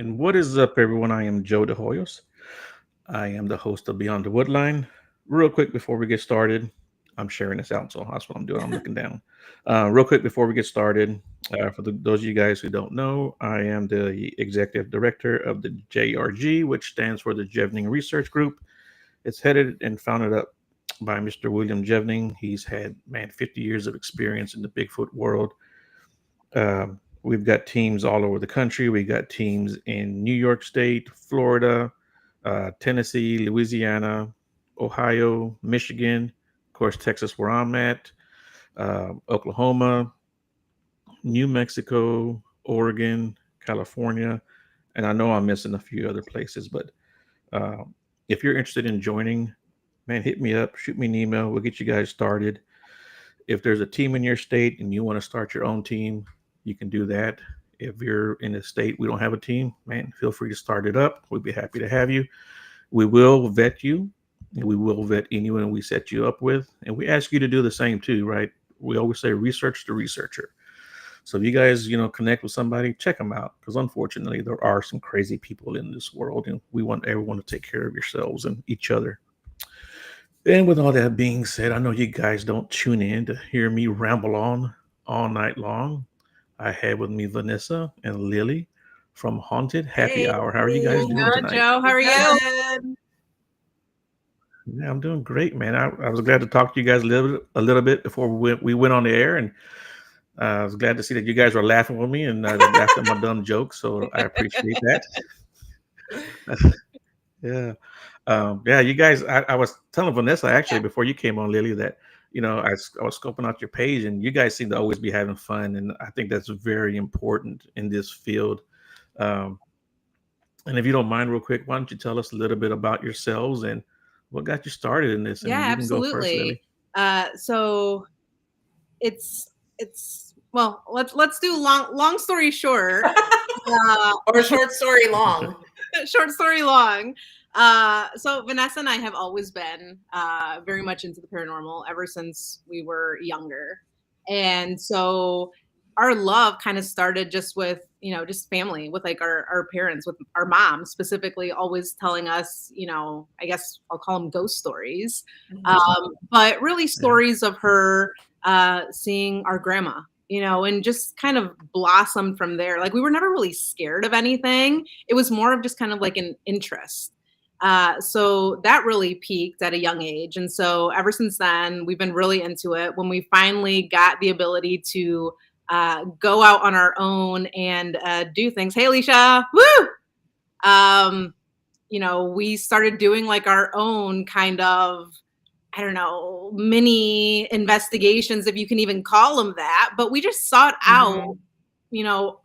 And what is up, everyone? I am Joe De Hoyos. I am the host of Beyond the Woodline. Real quick before we get started, I'm sharing this out, so that's what I'm doing. I'm looking down. Real quick before we get started, those of you guys who don't know, I am the executive director of the JRG, which stands for the Jevning Research Group. It's headed and founded up by Mr. William Jevning. He's had, 50 years of experience in the Bigfoot world. We've got teams all over the country. We got teams in New York State, Florida, Tennessee, Louisiana, Ohio, Michigan, of course, Texas, where I'm at, Oklahoma, New Mexico, Oregon, California, and I know I'm missing a few other places. But uh, if you're interested in joining, man, hit me up, shoot me an email. We'll get you guys started. If there's a team in your state and you want to start your own team, you can do that. If you're in a state we don't have a team, man, feel free to start it up. We'd be happy to have you. We will vet you, and we will vet anyone we set you up with. And we ask you to do the same too, right? We always say research the researcher. So if you guys, connect with somebody, check them out. Because unfortunately, there are some crazy people in this world, and we want everyone to take care of yourselves and each other. And with all that being said, I know you guys don't tune in to hear me ramble on all night long. I have with me Vanessa and Lily from Haunted Happy Hey, Hour. How are you guys doing Good, tonight? Joe. How are you? good. Yeah, I'm doing great, man. I was glad to talk to you guys a little bit before we went on the air, and I was glad to see that you guys were laughing with me and laughed at my dumb jokes. So I appreciate that. Yeah. Yeah, you guys, I was telling Vanessa actually before you came on, Lily, that I was scoping out your page, and you guys seem to always be having fun, and I think that's very important in this field. Um, and if you don't mind, real quick, why don't you tell us a little bit about yourselves and what got you started in this? And Yeah, you can go first, absolutely. Lily. So it's well, let's do long story short. Or short story long. Short story long. So Vanessa and I have always been very much into the paranormal ever since we were younger. And so our love kind of started just with, just family, with like our parents, with our mom specifically always telling us, I guess I'll call them ghost stories. But really stories of her seeing our grandma, and just kind of blossomed from there. Like we were never really scared of anything. It was more of just kind of like an interest. So that really peaked at a young age. And so ever since then, we've been really into it. When we finally got the ability to go out on our own and do things. Hey, Alicia, woo! We started doing like our own kind of, I don't know, mini investigations, if you can even call them that. But we just sought out,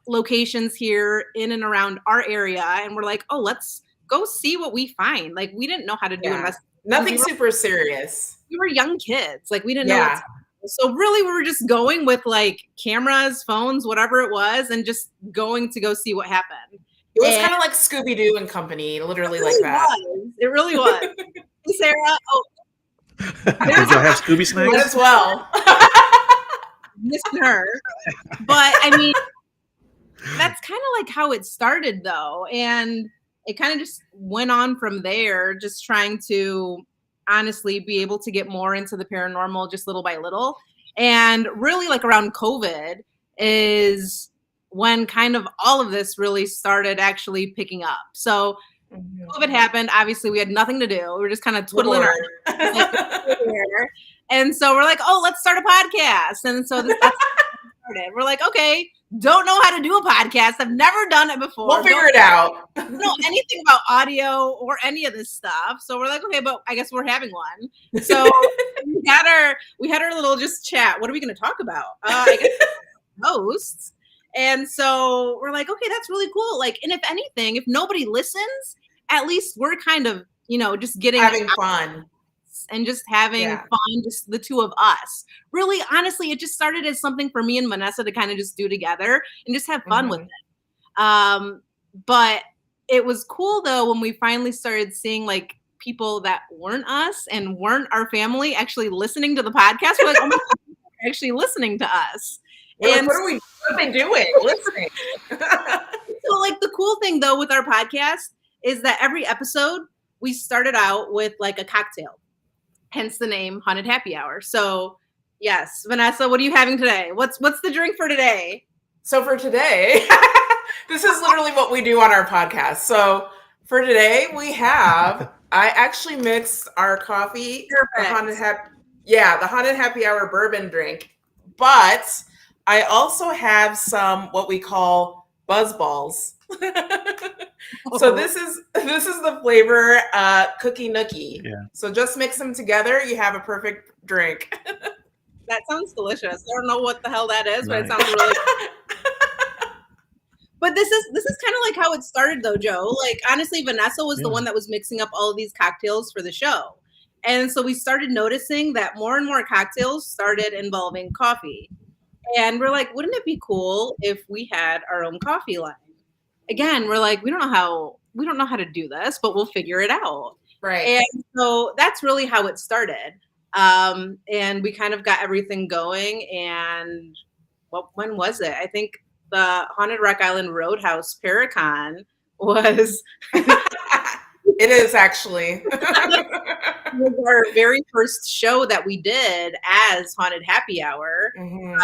locations here in and around our area. And we're like, oh, let's go see what we find. Like, we didn't know how to do investigations. Nothing super serious. We were young kids. Like, we didn't know what to do. So really, we were just going with like cameras, phones, whatever it was, and just going to go see what happened. It was kind of like Scooby-Doo and Company, literally like that. It really was. Hey, Sarah. Oh, Did y'all have Scooby snacks? As well. missing her. But I mean, that's kind of like how it started, though. And it kind of just went on from there, just trying to honestly be able to get more into the paranormal just little by little. And really, like around COVID is when kind of all of this really started actually picking up. So COVID happened. Obviously, we had nothing to do. We were just kind of twiddling our hair. And so we're like, oh, let's start a podcast. And so that's how we started. We're like, okay, don't know how to do a podcast. I've never done it before. We'll figure it out. Don't know anything about audio or any of this stuff. So we're like, okay, but I guess we're having one. So we had our little just chat. What are we going to talk about? I guess hosts. And so we're like, okay, that's really cool. Like, and if anything, if nobody listens, at least we're kind of, just getting having fun and just having fun, just the two of us. Really, honestly, it just started as something for me and Vanessa to kind of just do together and just have fun with it. But it was cool though when we finally started seeing like people that weren't us and weren't our family actually listening to the podcast. We're like, oh my God, actually listening to us. And like, what are they doing? Listening. So, like, the cool thing though with our podcast is that every episode we started out with like a cocktail, hence the name Haunted Happy Hour. So, yes, Vanessa, what are you having today? What's the drink for today? So for today, this is literally what we do on our podcast. So for today, I actually mixed our coffee, the Perfect. the Haunted Happy Hour bourbon drink, but I also have some what we call buzz balls. So this is the flavor cookie nookie. Yeah. So just mix them together, you have a perfect drink. That sounds delicious. I don't know what the hell that is, but it Nice. sounds really But this is kind of like how it started though, Joe. Like honestly, Vanessa was the Yeah. one that was mixing up all of these cocktails for the show. And so we started noticing that more and more cocktails started involving coffee. And we're like, wouldn't it be cool if we had our own coffee line? Again, we're like, we don't know how to do this, but we'll figure it out. Right. And so that's really how it started. And we kind of got everything going. And when was it? I think the Haunted Rock Island Roadhouse Paracon was It is actually. was our very first show that we did as Haunted Happy Hour. Mhm.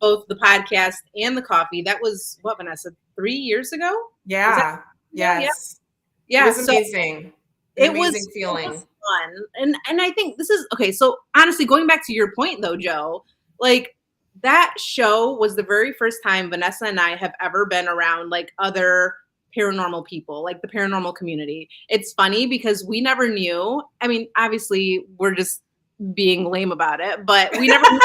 Both the podcast and the coffee. That was what, Vanessa, 3 years ago? Yeah. Yeah. Yes. Yeah. It was So amazing. it Amazing was feeling. It was fun. And I think this is okay. So honestly, going back to your point though, Joe, like that show was the very first time Vanessa and I have ever been around like other paranormal people, like the paranormal community. It's funny because we never knew. I mean, obviously we're just being lame about it, but we never knew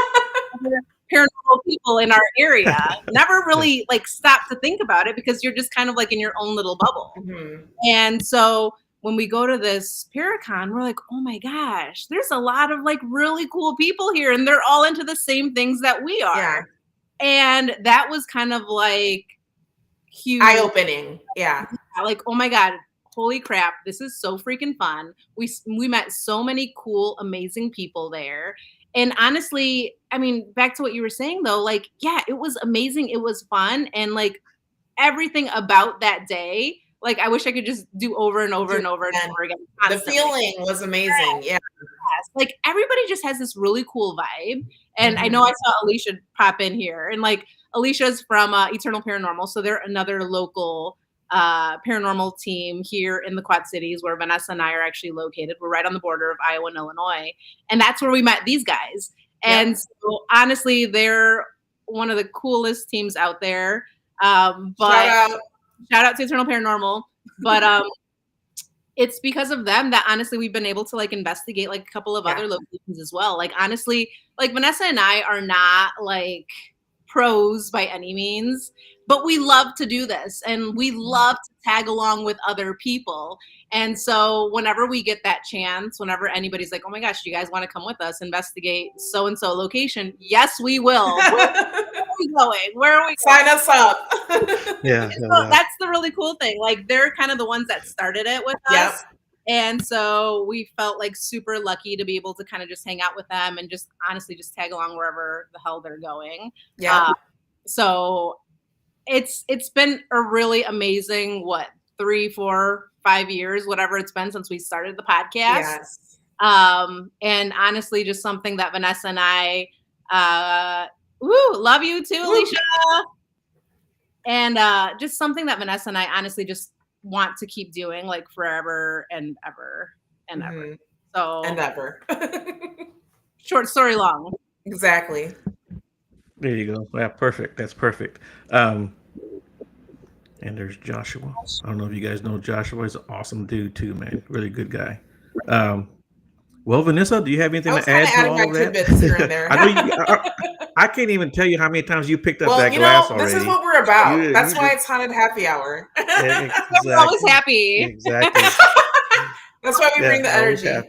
other paranormal people in our area. Never really like stopped to think about it because you're just kind of like in your own little bubble. Mhm. And so when we go to this Paracon, we're like, oh my gosh, there's a lot of like really cool people here and they're all into the same things that we are. Yeah. And that was kind of like huge. Eye-opening. Yeah. Like, oh my God, holy crap, this is so freaking fun. We met so many cool, amazing people there. And honestly, I mean, back to what you were saying though, like, yeah, it was amazing. It was fun. And like everything about that day, like I wish I could just do over and over and over and over again. The Constantly. feeling was amazing. Yeah. Like everybody just has this really cool vibe. And I know I saw Alicia pop in here, and like Alicia's from Eternal Paranormal, so they're another local paranormal team here in the Quad Cities where Vanessa and I are actually located. We're right on the border of Iowa and Illinois, and that's where we met these guys. And so honestly, they're one of the coolest teams out there. But shout out to Eternal Paranormal. But it's because of them that honestly we've been able to like investigate like a couple of other locations as well. Like honestly, like Vanessa and I are not like pros by any means, but we love to do this and we love to tag along with other people. And so whenever we get that chance, whenever anybody's like, oh my gosh, do you guys want to come with us, investigate so-and-so location? Yes, we will. Where are we going? Where are we going? Sign us up. Yeah. So that's the really cool thing. Like they're kind of the ones that started it with us. And so we felt like super lucky to be able to kind of just hang out with them and just honestly just tag along wherever the hell they're going. Yeah. So it's been a really amazing, 3, 4, 5 years, whatever it's been since we started the podcast. Yes. And honestly, just something that Vanessa and I love you too, Alicia. And just something that Vanessa and I honestly just want to keep doing like forever and ever and ever. So and ever. Short story long. Exactly. There you go. Yeah, perfect. That's perfect. And there's Joshua. I don't know if you guys know Joshua. He's an awesome dude too, man. Really good guy. Well, Vanessa, do you have anything to add to all of that? I know I can't even tell you how many times you picked up that glass already. This is what we're about. That's why it's Haunted Happy Hour. Yeah, exactly. We're always happy. Exactly. That's why we bring the energy. Happy,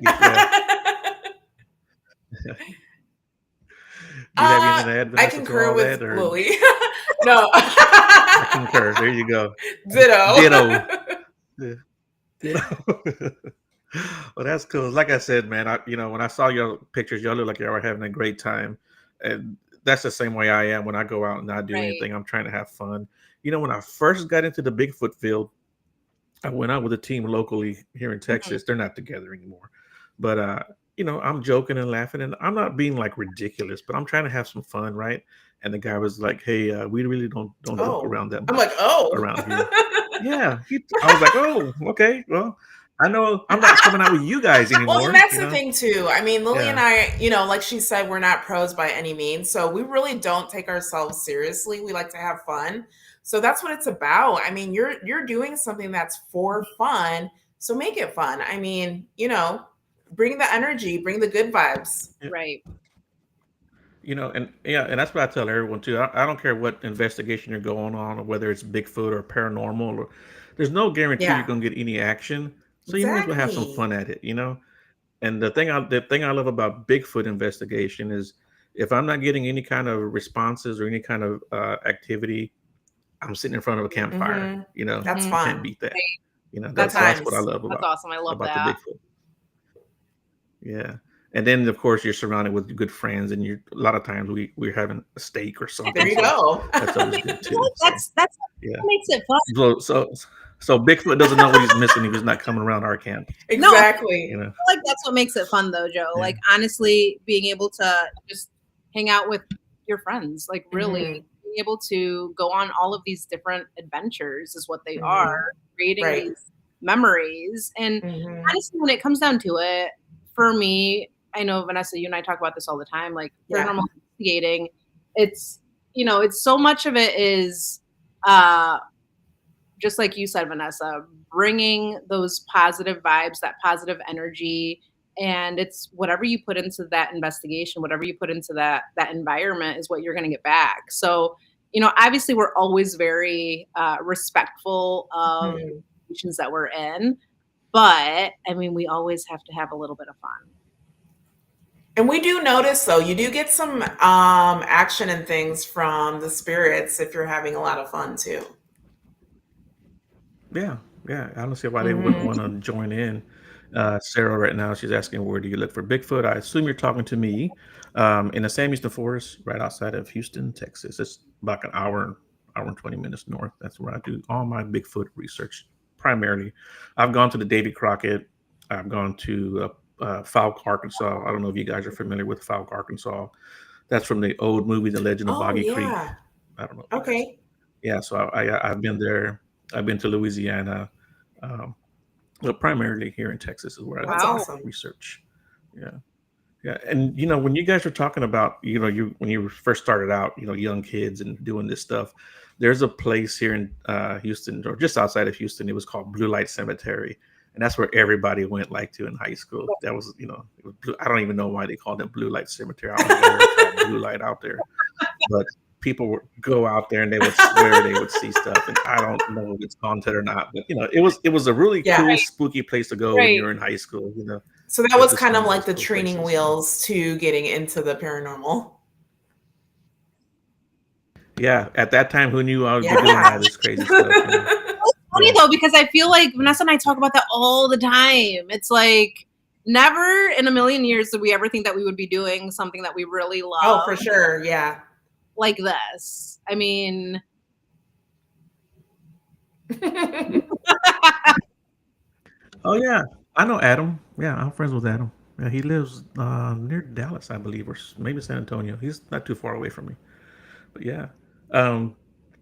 Do you have anything to add, Vanessa, I concur with that, Lily. No. I concur. There you go. Ditto. Well, that's cool. Like I said, man, when I saw your pictures, y'all look like y'all were having a great time. And that's the same way I am when I go out and I do anything. I'm trying to have fun. when I first got into the Bigfoot field, I went out with a team locally here in Texas. They're not together anymore, but I'm joking and laughing, and I'm not being like ridiculous, but I'm trying to have some fun, right? And the guy was like, "Hey, we really don't joke Oh, around that I'm much like, oh. around here." Yeah, I was like, "Oh, okay. Well, I know I'm not coming out with you guys anymore." Well, and that's the thing too. I mean, Lily and Yeah. I, like she said, we're not pros by any means. So we really don't take ourselves seriously. We like to have fun. So that's what it's about. I mean, you're doing something that's for fun. So make it fun. I mean, bring the energy, bring the good vibes. Right. And that's what I tell everyone too. I don't care what investigation you're going on, or whether it's Bigfoot or paranormal, or there's no guarantee you're Yeah, going to get any action. So you might as well have some exactly. fun at it. And the thing I love about Bigfoot investigation is, if I'm not getting any kind of responses or any kind of activity, I'm sitting in front of a campfire. Hmm. That's Mhm. You can't fun. beat that. Right. Good That's what I times. love That's awesome. I love about the that. Bigfoot. Yeah. And then of course you're surrounded with good friends, and a lot of times we're having a steak or There something. you So go. that's always good too. So That's yeah. what makes it fun. So Bigfoot doesn't know what he's missing if he's not coming around our camp. No, I Exactly. You know. feel like that's what makes it fun though, Joe. Yeah. Like honestly, being able to just hang out with your friends, like really Mhm. being able to go on all of these different adventures is what they Mhm. are, creating Right. these memories. And Mhm. honestly, when it comes down to it, for me, I know Vanessa, you and I talk about this all the time, like Yeah. paranormal investigating, it's it's so much of it is uh just like you said, Vanessa, bringing those positive vibes, that positive energy, and it's whatever you put into that investigation, whatever you put into that environment is what you're going to get back. So, obviously, we're always very respectful of the Mhm. situations that we're in, but I mean, we always have to have a little bit of fun. And we do notice though, you do get some action and things from the spirits if you're having a lot of fun too. Yeah. Yeah. I don't see why they wouldn't Hmm. want to join in. Sarah right now, she's asking, where do you look for Bigfoot? I assume you're talking to me, in the Sam Houston Forest, right outside of Houston, Texas. It's about an hour and 20 minutes north. That's where I do all my Bigfoot research primarily. I've gone to the Davy Crockett. I've gone to Fouke, Arkansas. I don't know if you guys are familiar with Fouke, Arkansas. That's from the old movie, The Legend of Oh Boggy Creek. yeah. I don't know if you guys. Okay. Yeah, so I've been there. I've been to Louisiana, um, but primarily here in Texas is where I do That's my Wow. awesome. research. Yeah, yeah, and when you guys were talking about, when you first started out, young kids and doing this stuff, there's a place here in Houston, or just outside of Houston. It was called Blue Light Cemetery, and that's where everybody went like to in high school. That was, it was I don't even know why they called it Blue Light Cemetery. I don't know why they called Blue Light out there, but people would go out there and they would swear they would see stuff, and I don't know if it's haunted or not. But it was a really Yeah. cool, spooky place to go when Right. you're in high school. So that It was was just kind one of of like those the cool training places. wheels to getting into the paranormal. Yeah, at that time, who knew I would be doing Yeah. all this crazy stuff? It's funny Yeah. though, because I feel like Vanessa and I talk about that all the time. It's like never in a million years did we ever think that we would be doing something that we really Oh, love for sure. Yeah. like this. I mean, Oh yeah, I know Adam. Yeah, I'm friends with Adam. Yeah, he lives near Dallas, I believe, or maybe San Antonio. He's not too far away from me. But yeah, um,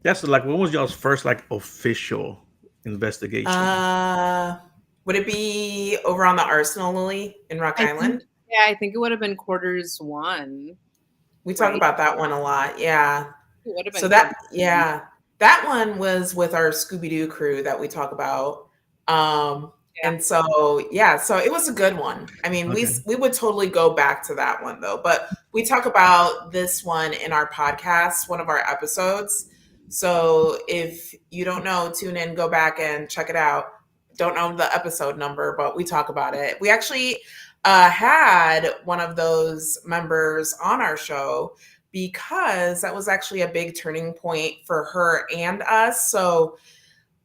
that's like, when was y'all's first like official investigation? uh, would it be over on the Arsenal, Lily, in Rock I think, Island? yeah, I think it would have been quarters one, We talk right? about that one a lot. Yeah. It would have So been quarters one. yeah, that one was with our Scooby Doo crew that we talk about. Yeah. And so yeah, so it was a good one. I mean, Okay. we would totally go back to that one though, but we talk about this one in our podcast, one of our episodes. So if you don't know, tune in, go back and check it out. Don't know the episode number, but we talk about it. We actually had one of those members on our show because that was actually a big turning point for her and us. So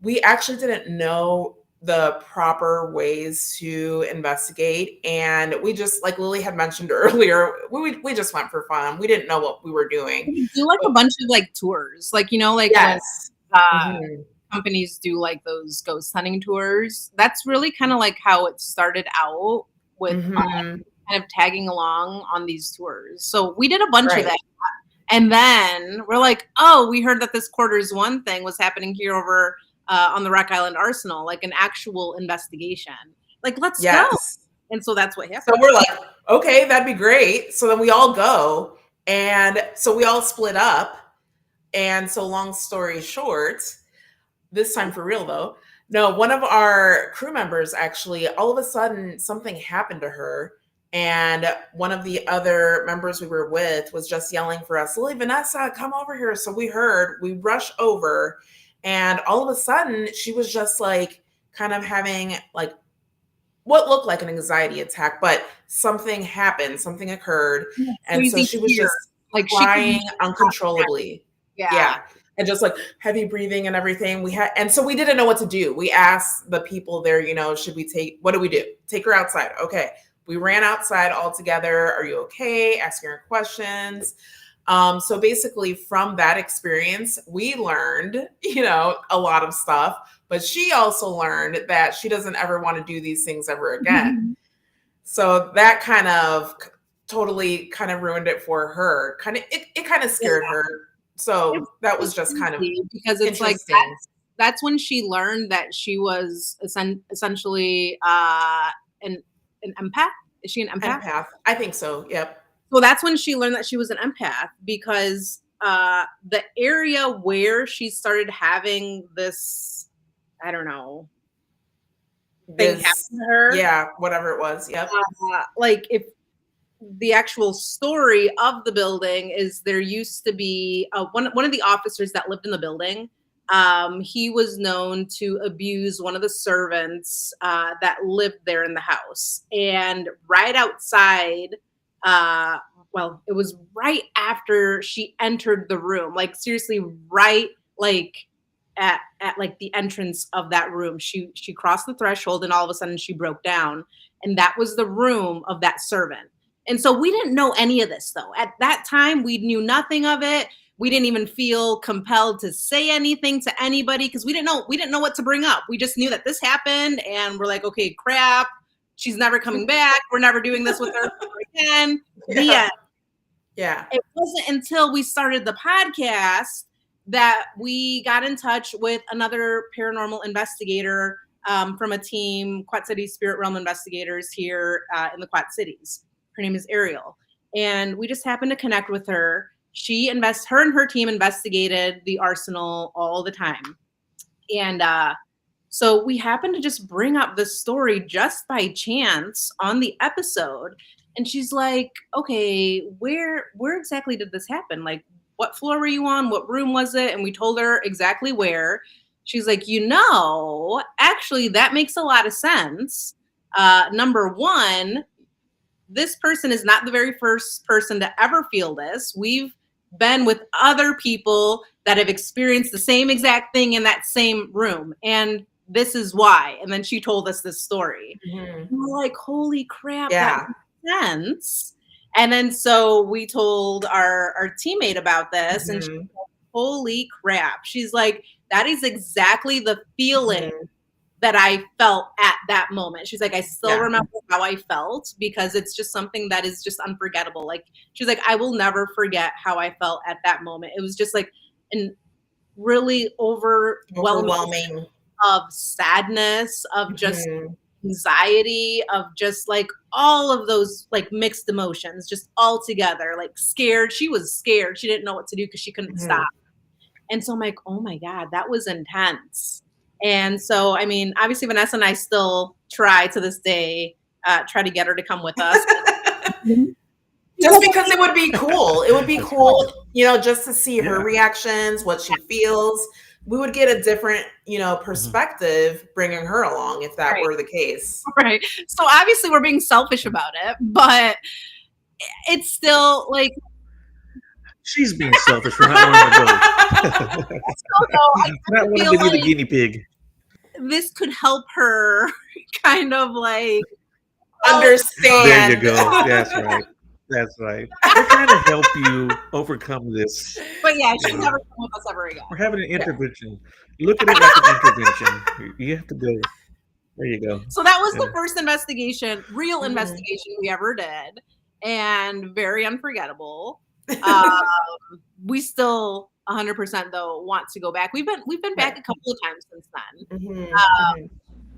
we actually didn't know the proper ways to investigate. And we just, like Lily had mentioned earlier, we just went for fun. We didn't know what we were doing. We do like a But bunch of like tours, like like when yes. Mhm. companies do like those ghost hunting tours. That's really kind of like how it started out with Mhm. kind of tagging along on these tours. So we did a bunch of Right. that. And then we're like, oh, we heard that this quarters one thing was happening here over on the Rock Island Arsenal, like an actual investigation. Like, let's go. Yes. And so that's what So happened. we're like, okay, that'd be great. So then we all go. And so we all split up. And so, long story short, this time for real though, no, one of our crew members actually, all of a sudden, something happened to her. And one of the other members we were with was just yelling for us, Lily, Vanessa, come over here. So we heard, we rush over. And all of a sudden, she was just like kind of having like what looked like an anxiety attack, but something happened, something occurred. And so Crazy she was fear. just Like crying she uncontrollably. Yeah. And just like heavy breathing and everything. And so we didn't know what to do. We asked the people there, should we what do we do? Take her outside. Okay. We ran outside all together. Are you okay? Asking her questions. So basically from that experience, we learned, a lot of stuff, but she also learned that she doesn't ever want to do these things ever again. So that kind of totally kind of ruined it for her. It kind of scared her. So that was just kind of because it's like that's when she learned that she was essentially an empath. Is she an empath? Empath. I think so. Yep. So that's when she learned that she was an empath, because the area where she started having this, I don't know, thing happen to her. Yeah, whatever it was. Yep. Like if the actual story of the building is, there used to be one of the officers that lived in the building. He was known to abuse one of the servants that lived there in the house. And right outside, well, it was right after she entered the room, like seriously, right like at like the entrance of that room, she crossed the threshold, and all of a sudden she broke down. And that was the room of that servant. And so we didn't know any of this, though. At that time, we knew nothing of it. We didn't even feel compelled to say anything to anybody because we didn't know what to bring up. We just knew that this happened, and we're like, okay, crap. She's never coming back. We're never doing this with her again. Yeah. Yeah. It wasn't until we started the podcast that we got in touch with another paranormal investigator from a team, Quad Cities Spirit Realm Investigators here in the Quad Cities. Her name is Ariel. And we just happened to connect with her. Her and her team investigated the Arsenal all the time. And so we happened to just bring up this story just by chance on the episode. And she's like, okay, where exactly did this happen? Like, what floor were you on? What room was it? And we told her exactly where. She's like, actually, that makes a lot of sense. Number one, this person is not the very first person to ever feel this. We've been with other people that have experienced the same exact thing in that same room. And this is why. And then she told us this story. Mm-hmm. And we're like, holy crap, that makes sense. And then so we told our teammate about this, and she's like, holy crap. She's like, that is exactly the feeling that I felt at that moment. She's like, I still remember how I felt, because it's just something that is just unforgettable. Like, she's like, I will never forget how I felt at that moment. It was just like an really overwhelming of sadness, of just anxiety, of just like all of those like mixed emotions, just all together, like scared. She was scared. She didn't know what to do because she couldn't stop. And so I'm like, oh my God, that was intense. And so, I mean, obviously Vanessa and I still try to this day, try to get her to come with us. Just because it would be cool. It would be cool, just to see her reactions, what she feels. We would get a different, perspective bringing her along if that were the case. Right. So obviously we're being selfish about it, but it's still like, she's being selfish for not wanting to go. Not wanting to be the guinea pig. This could help her kind of like understand. There you go. That's right. That's right. We're trying to help you overcome this. But yeah, You she's know, never come with us ever again. we're having an Yeah. intervention. Look at it like an intervention. You have to go. There you go. So that was Yeah. the first investigation, real Mhm. investigation we ever did, and very unforgettable. We still 100% though want to go back. We've been back a couple of times since then. Mhm, Uh, mhm.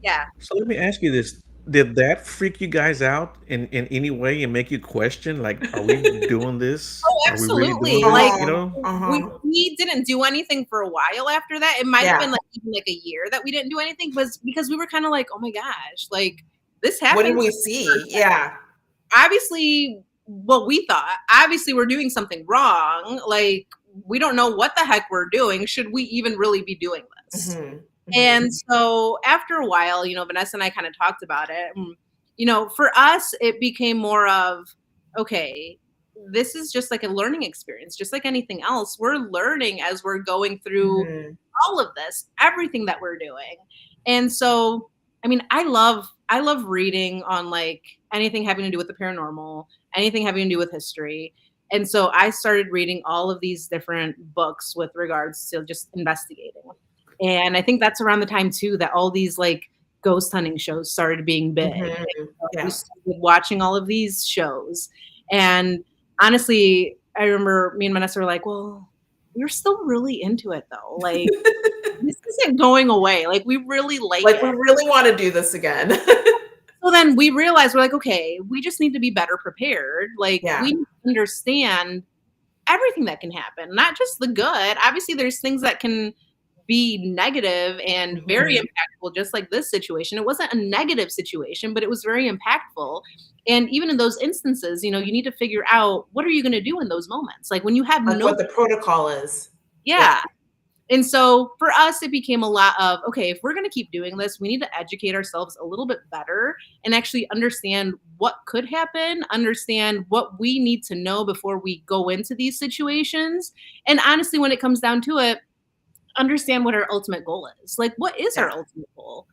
yeah. So let me ask you this. Did that freak you guys out in any way and make you question, like, are we doing this? Oh, Are we really absolutely. doing Like this? You know? we didn't do anything for a while after that. It might have Yeah. been like even like a year that we didn't do anything, but because we were kind of like, oh my gosh, like this What did happens. we see? Yeah. Obviously, what we thought, obviously we're doing something wrong. Like we don't know what the heck we're doing. Should we even really be doing this? Mhm, mhm. And so after a while, Vanessa and I kind of talked about it. For us, it became more of, okay, this is just like a learning experience, just like anything else. We're learning as we're going through Mhm. all of this, everything that we're doing. And so, I mean, I love reading on like anything having to do with the paranormal, anything having to do with history. And so I started reading all of these different books with regards to just investigating. And I think that's around the time too that all these like ghost hunting shows started being big. Mhm. And so Yeah. we started watching all of these shows. And honestly, I remember me and Vanessa were like, well, we're still really into it though. Like this isn't going away. Like we really like Like, we it. really wanna do this again. So then we realized we're like, okay, we just need to be better prepared. Like Yeah. we understand everything that can happen, not just the good. Obviously, there's things that can be negative and very Mhm. impactful, just like this situation. It wasn't a negative situation, but it was very impactful. And even in those instances, you need to figure out what are you going to do in those moments? Like when you have Like no, what the protocol is. yeah. And so for us, it became a lot of, okay, if we're going to keep doing this, we need to educate ourselves a little bit better and actually understand what could happen, understand what we need to know before we go into these situations. And honestly, when it comes down to it, understand what our ultimate goal is. Like, what is our Yeah. ultimate goal?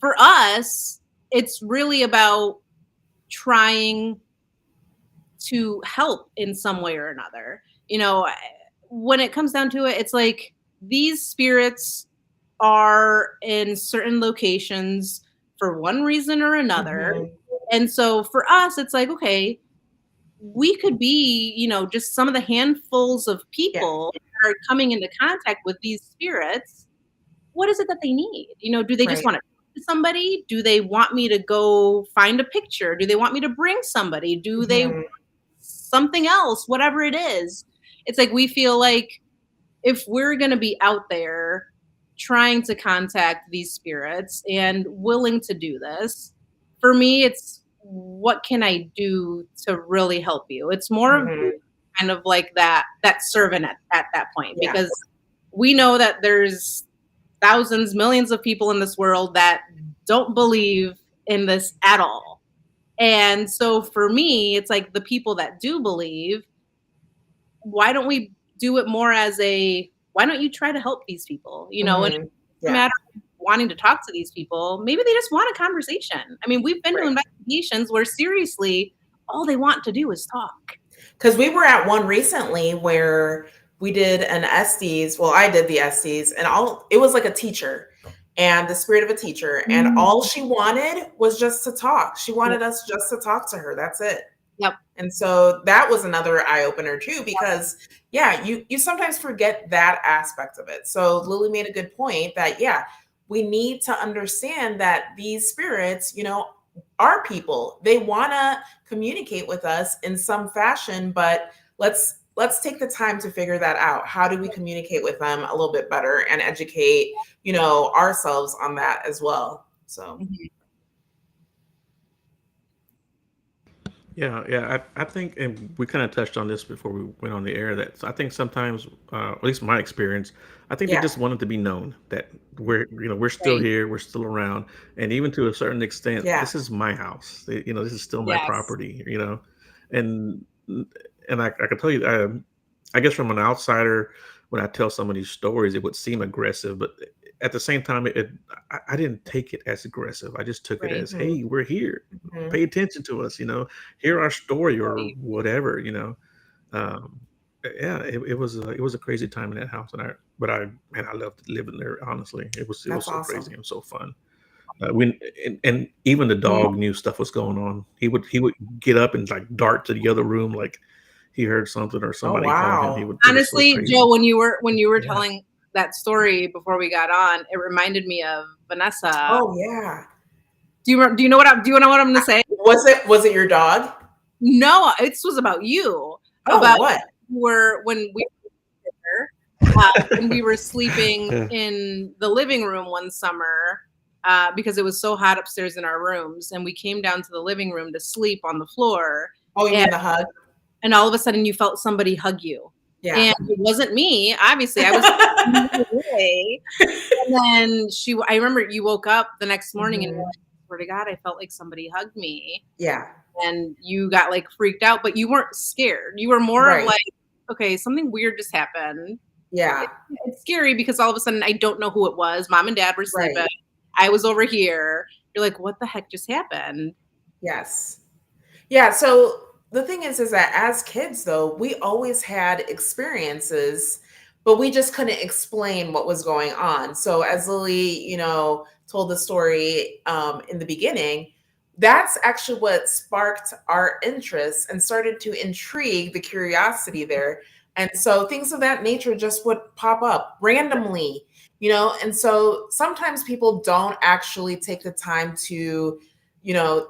For us, it's really about trying to help in some way or another. When it comes down to it, it's like these spirits are in certain locations for one reason or another. Mhm. And so for us, it's like, okay, we could be, just some of the handfuls of people that are coming into contact with these spirits. What is it that they need? Do they just Right. want to talk to somebody? Do they want me to go find a picture? Do they want me to bring somebody? Do they Mhm. something else, whatever it is? It's like we feel like if we're going to be out there trying to contact these spirits and willing to do this, for me, it's what can I do to really help you? It's more of Mhm. kind of like that servant at that point, Yeah. because we know that there's thousands, millions of people in this world that don't believe in this at all. And so for me, it's like the people that do believe, why don't we do it more as why don't you try to help these people? And Mhm. it's a Yeah. matter of wanting to talk to these people. Maybe they just want a conversation. I mean, we've been to Right. investigations where seriously, all they want to do is talk. Because we were at one recently where we did an Estes. Well, I did the Estes, and it was like a teacher and the spirit of a teacher. And all she wanted was just to talk. She wanted us just to talk to her. That's it. Yep. And so that was another eye opener too, because you sometimes forget that aspect of it. So Lily made a good point that we need to understand that these spirits, are people. They want to communicate with us in some fashion, but let's take the time to figure that out. How do we communicate with them a little bit better and educate, ourselves on that as well? So Yeah. I think, and we kind of touched on this before we went on the air, that I think sometimes, at least my experience, I think they yeah, just wanted to be known that we're still Right. here, we're still around, and even to a certain extent, yeah, this is my house. This is still my Yes. property. And I can tell you, I guess from an outsider, when I tell some of these stories, it would seem aggressive, but at the same time, I didn't take it as aggressive. I just took it Right. as, hey, we're here. Mhm. Pay attention to us, hear our story or Right. whatever. Um, yeah, it was a crazy time in that house, man, I loved living there. Honestly, it was That's so crazy awesome. and so fun. And even the Yeah. dog knew stuff was going on. He would get up and like dart to the other room, like he heard something or Oh, somebody calling him. wow. It was so Honestly, Joe, crazy. when you were Yeah. telling that story before we got on, it reminded me of Vanessa. Oh, yeah. Do you know what I'm going to say? Was it your dog? No, it was about you. Oh, About what? when we were sleeping Yeah. in the living room one summer because it was so hot upstairs in our rooms, and we came down to the living room to sleep on the floor, Oh, you mean the hug? and all of a sudden you felt somebody hug you. Yeah. And it wasn't me. Obviously, I was away. And then I remember you woke up the next morning and Mhm. you're like, swear to God, I felt like somebody hugged me. Yeah. And you got like freaked out, but you weren't scared. You were more Right. of like, okay, something weird just happened. Yeah. It's scary because all of a sudden I don't know who it was. Mom and dad were sleeping. Right. I was over here. You're like, what the heck just happened? Yes. Yeah. So the thing is that as kids, though, we always had experiences, but we just couldn't explain what was going on. So as Lily, told the story in the beginning, that's actually what sparked our interest and started to intrigue the curiosity there. And so things of that nature just would pop up randomly, and so sometimes people don't actually take the time to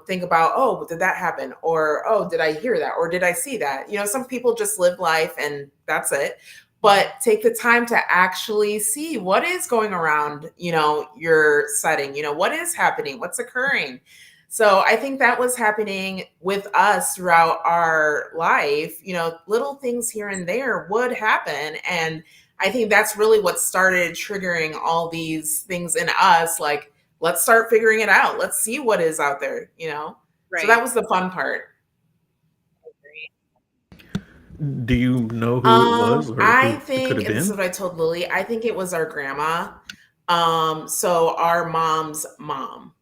think about, oh, did that happen? Or, oh, did I hear that? Or did I see that? Some people just live life and that's it. But take the time to actually see what is going around, your setting, what is happening, what's occurring. So I think that was happening with us throughout our life. Little things here and there would happen. And I think that's really what started triggering all these things in us. Like, let's start figuring it out. Let's see what is out there, Right. So that was the fun part. Do you know who it was or I who it think, could have and this is been? what I told Lily, I think it was our grandma. So our mom's mom.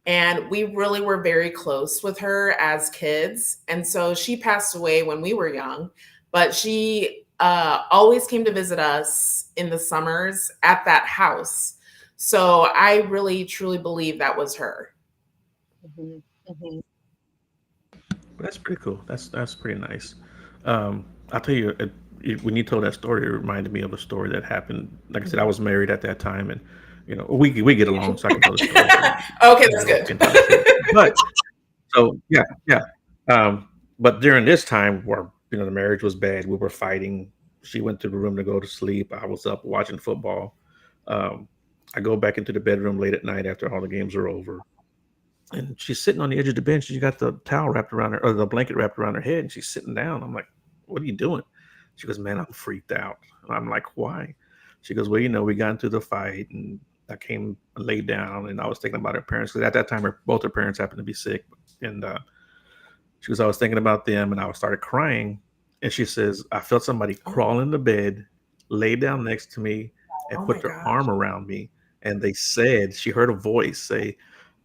And we really were very close with her as kids. And so she passed away when we were young, but she always came to visit us in the summers at that house. So I really, truly believe that was her. Mhm, mhm. That's pretty cool. That's pretty nice. I'll tell you, when you told that story, it reminded me of a story that happened. Like I said, I was married at that time, and we get along, so I can tell the story. Okay, that's good. Can tell the story. But so yeah. But during this time, where the marriage was bad, we were fighting. She went to the room to go to sleep. I was up watching football. Um, I go back into the bedroom late at night after all the games are over, and she's sitting on the edge of the bench. She got the towel wrapped around her, or the blanket wrapped around her head, and she's sitting down. I'm like, "What are you doing?" She goes, "Man, I'm freaked out." I'm like, "Why?" She goes, "Well, we got into the fight, and I came and laid down, and I was thinking about her parents because at that time, both her parents happened to be sick, and she goes, I was thinking about them, and I started crying." And she says, "I felt somebody crawl in the bed, lay down next to me, and Oh put my their gosh. arm around me, and they said she heard a voice say."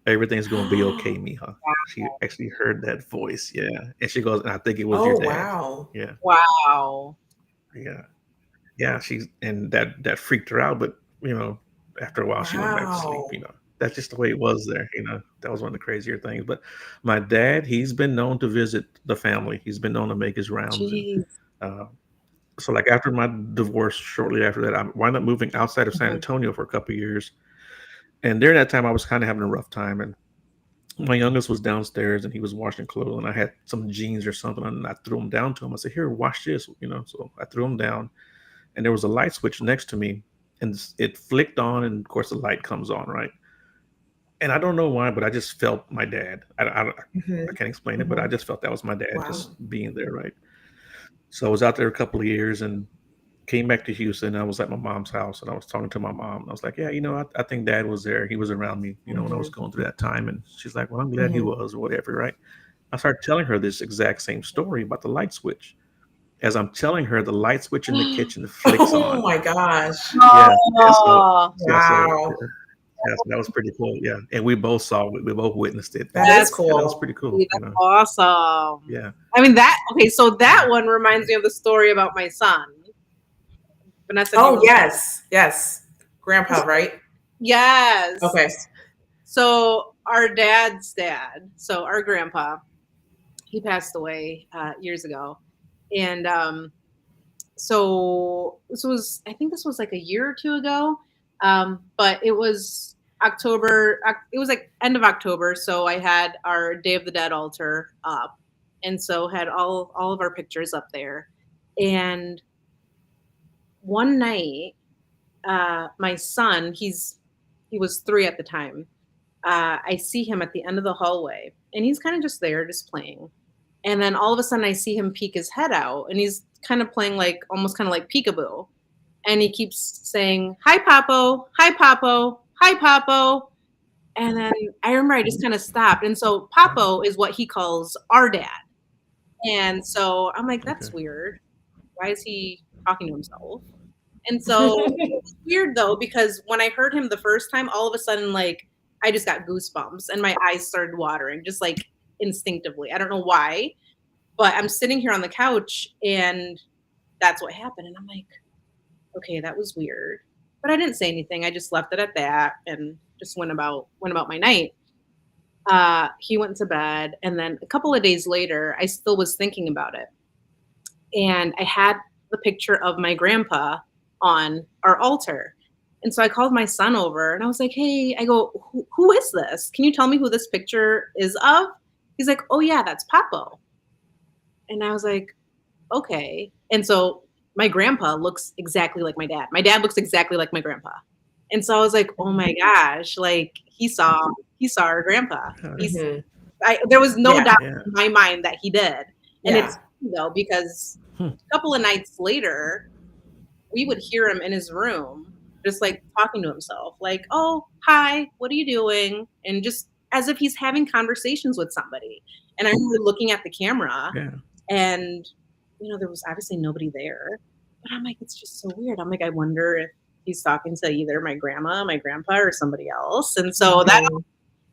"Everything's gonna be okay, Mija." She actually heard that voice, yeah, and she goes, "And I think it was your Oh, dad." wow. Yeah, Wow. yeah, yeah. And that freaked her out, but after a while, she went back to sleep. Wow. That's just the way it was there. That was one of the crazier things. But my dad, he's been known to visit the family. He's been known to make his rounds, and Jeez. uh, so like after my divorce, shortly after that, I wound up moving outside of San Mhm. Antonio for a couple of years. And during that time, I was kind of having a rough time, and my youngest was downstairs and he was washing clothes, and I had some jeans or something, and I threw them down to him. I said, "Here, wash this." So I threw them down, and there was a light switch next to me, and it flicked on, and of course the light comes on, right? And I don't know why, but I just felt my dad. I Mhm, can't explain it, but I mhm. just felt that was my dad Wow. just being there, right? So I was out there a couple of years and came back to Houston. I was at my mom's house and I was talking to my mom. I was like, "Yeah, I think dad was there. He was around me, when I was Mhm, going through that time." And she's like, "Well, I'm glad he mhm. was," or whatever, right? I started telling her this exact same story about the light switch. as I'm telling her, the light switch in the kitchen flicks Oh on. my gosh. Yeah. Oh, Wow. Yeah, so that was pretty cool. Yeah, and we both saw it. We both witnessed it. That That's is Yeah, that was cool. pretty cool. that's awesome. Yeah. I mean so that one reminds me of the story about my son. Vanessa. Oh, yes. Yes. Grandpa, right? Yes. Okay. So our dad's dad, so our grandpa, he passed away years ago. And so I think this was like a year or two ago. But it was October, it was like end of October. So I had our Day of the Dead altar up. And so had all of our pictures up there. And one night, my son, he was 3 at the time. I see him at the end of the hallway, and he's kind of just there, just playing. And then all of a sudden, I see him peek his head out, and he's kind of playing like almost kind of like peekaboo. And he keeps saying, "Hi, Papo. Hi, Papo. Hi, Papo." And then I remember I just kind of stopped. And so Papo is what he calls our dad. And so I'm like, that's weird. Why is he talking to himself? And so it's weird though, because when I heard him the first time, all of a sudden, like, I just got goosebumps and my eyes started watering, just like instinctively. I don't know why, but I'm sitting here on the couch and that's what happened. And I'm like, okay, that was weird. But I didn't say anything. I just left it at that and just went about my night. He went to bed, and then a couple of days later, I still was thinking about it. And I had the picture of my grandpa on our altar. And so I called my son over and I was like, hey, I go, who is this? Can you tell me who this picture is of? He's like, oh yeah, that's Papo. And I was like, okay. And so my grandpa looks exactly like my dad. My dad looks exactly like my grandpa. And so I was like, oh my gosh, like he saw our grandpa. There was no doubt in my mind that he did. And it's though, because a couple of nights later, we would hear him in his room, just like talking to himself, like, oh, hi, what are you doing? And just as if he's having conversations with somebody. And I remember looking at the camera and, there was obviously nobody there. But I'm like, it's just so weird. I'm like, I wonder if he's talking to either my grandma, my grandpa, or somebody else. And so that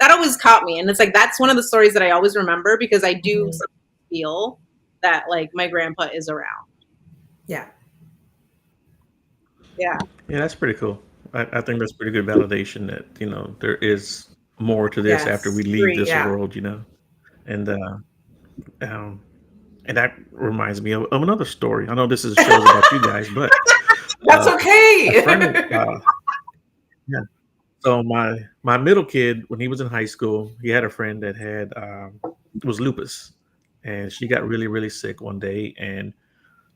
always caught me. And it's like, that's one of the stories that I always remember because I do feel that like my grandpa is around. Yeah. Yeah, that's pretty cool. I think that's pretty good validation that, there is more to this after we leave this world, And and that reminds me of another story. I know this is a show about you guys, but that's okay. So my middle kid, when he was in high school, he had a friend that had was lupus, and she got really, really sick one day and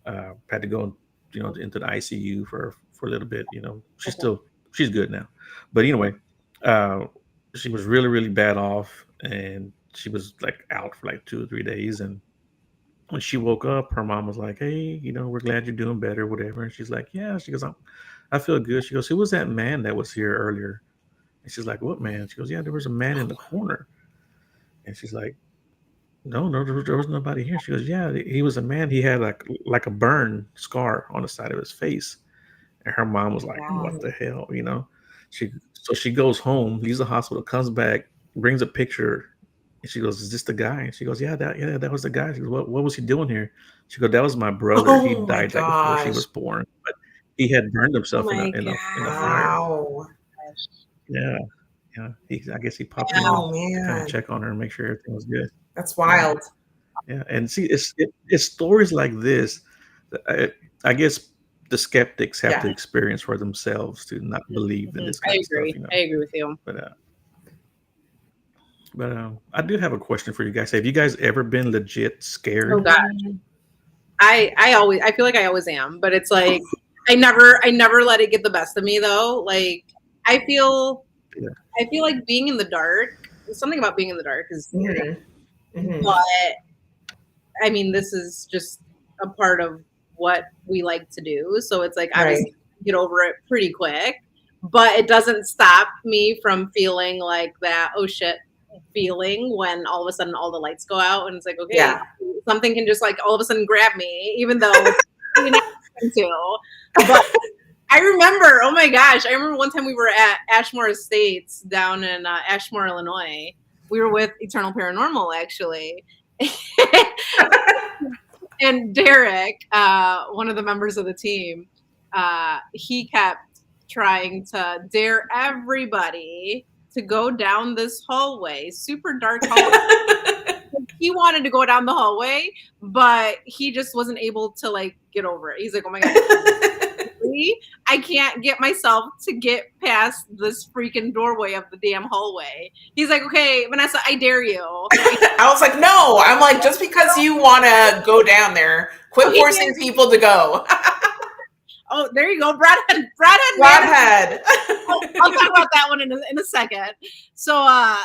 had to go, into the ICU for a little bit. She's good now, but anyway, she was really, really bad off, and she was like out for like 2 or 3 days. And when she woke up, her mom was like, "Hey, we're glad you're doing better, whatever." And she's like, "Yeah." She goes, "I feel good." She goes, "Who was that man that was here earlier?" And she's like, "What man?" She goes, "Yeah, there was a man in the corner." And she's like, No, there was nobody here. She goes, "Yeah, he was a man. He had like a burn scar on the side of his face." And her mom was like, "What the hell?" So she goes home, leaves the hospital, comes back, brings a picture, and she goes, "Is this the guy?" And she goes, "Yeah, that was the guy." She goes, "What was he doing here?" She goes, "That was my brother. He died like before she was born, but he had burned himself in a fire." Yeah. I guess he popped in to kind of check on her and make sure everything was good. That's wild. Yeah, and see, it's stories like this that I guess the skeptics have to experience for themselves to not believe in this kind of stuff. I agree with you. But I do have a question for you guys. Have you guys ever been legit scared? Oh God, I feel like I always am, but it's like I never let it get the best of me though. Like I feel like being in the dark. Something about being in the dark is scary. But I mean, this is just a part of what we like to do. So it's like I get over it pretty quick, but it doesn't stop me from feeling like that. Oh shit, feeling when all of a sudden all the lights go out and it's like, okay, Yeah. something can just like all of a sudden grab me, even though it's not to. But I remember, oh my gosh, I remember one time we were at Ashmore Estates down in Ashmore, Illinois. We were with Eternal Paranormal, actually. And Derek, one of the members of the team, he kept trying to dare everybody to go down this hallway, super dark hallway. He wanted to go down the hallway, but he just wasn't able to like get over it. He's like, oh my God, I can't get myself to get past this freaking doorway of the damn hallway. He's like, okay, Vanessa, I dare you. I was like, no. I'm like, just because you want to go down there, quit forcing people to go. Oh, there you go, Broadhead. I'll talk about that one in a second. So,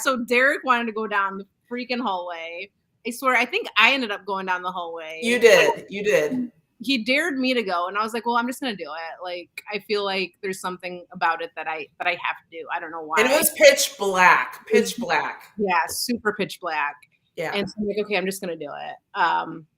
so Derek wanted to go down the freaking hallway. I swear, I think I ended up going down the hallway. You did. He dared me to go, and I was like, well, I'm just gonna do it. Like, I feel like there's something about it that I have to do. I don't know why. And it was pitch black. Yeah, super pitch black. Yeah. And so I'm like, okay, I'm just gonna do it.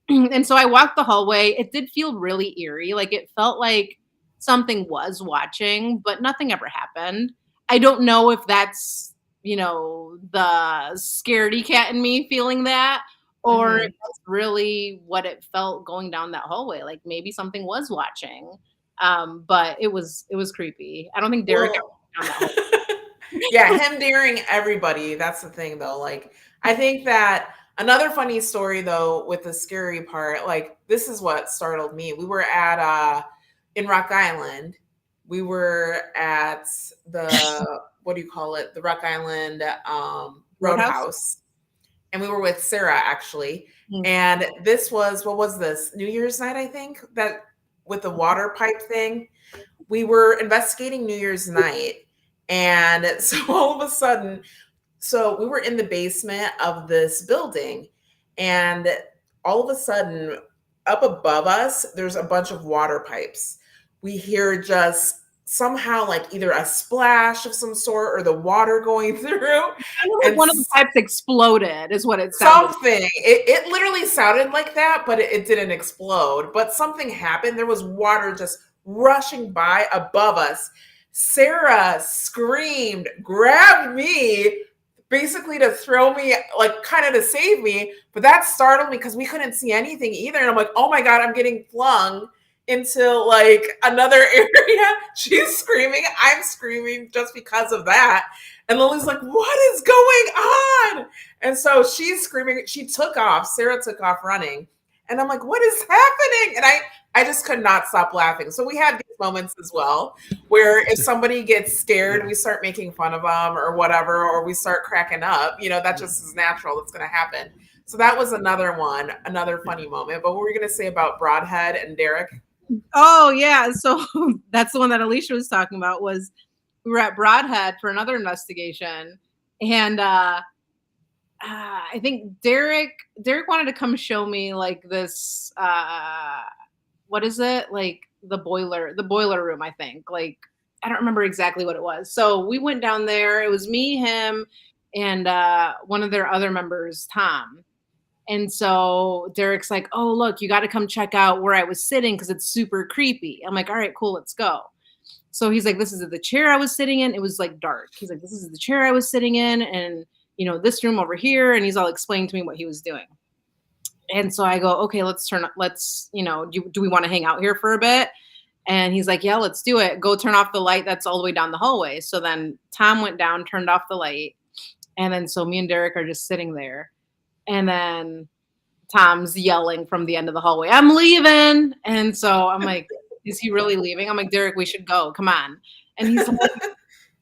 And so I walked the hallway. It did feel really eerie. Like it felt like something was watching, but nothing ever happened. I don't know if that's, the scaredy cat in me feeling that, or if that's really what it felt going down that hallway. Like maybe something was watching. But it was creepy. I don't think Derek ever went down that hallway. Yeah, him daring everybody. That's the thing though. Like, I think that another funny story though, with the scary part, like this is what startled me. We were at in Rock Island. We were at the what do you call it? The Rock Island Roadhouse. And we were with Sarah actually. Mm-hmm. And this was, what was this? New Year's night, I think, that with the water pipe thing. We were investigating New Year's night. And so all of a sudden, so we were in the basement of this building, and all of a sudden, up above us, there's a bunch of water pipes. We hear just somehow like either a splash of some sort or the water going through. And one of the pipes exploded is what it sounded. Something. It literally sounded like that, but it didn't explode. But something happened. There was water just rushing by above us. Sarah screamed, grabbed me, basically to throw me, like kind of to save me. But that startled me because we couldn't see anything either. And I'm like, oh my God, I'm getting flung into like another area. She's screaming, I'm screaming just because of that. And Lily's like, what is going on? And so she's screaming. She took off. Sarah took off running. And I'm like, what is happening? And I just could not stop laughing. So we had these moments as well, where if somebody gets scared, we start making fun of them or whatever, or we start cracking up. That just is natural. That's going to happen. So that was another funny moment. But what were you going to say about Broadhead and Derek? Oh, yeah. So that's the one that Alicia was talking about. Was we were at Broadhead for another investigation. And I think Derek wanted to come show me like this, what is it? Like the boiler room, I think. Like, I don't remember exactly what it was. So we went down there. It was me, him, and one of their other members, Tom. And so Derek's like, oh, look, you got to come check out where I was sitting because it's super creepy. I'm like, all right, cool, let's go. So he's like, this is the chair I was sitting in. It was like dark. He's like, this is the chair I was sitting in. And, this room over here. And he's all explaining to me what he was doing. And so I go, okay, do we want to hang out here for a bit? And he's like, yeah, let's do it. Go turn off the light that's all the way down the hallway. So then Tom went down, turned off the light. And then so me and Derek are just sitting there. And then Tom's yelling from the end of the hallway, I'm leaving. And so I'm like, is he really leaving? I'm like, Derek, we should go. Come on. And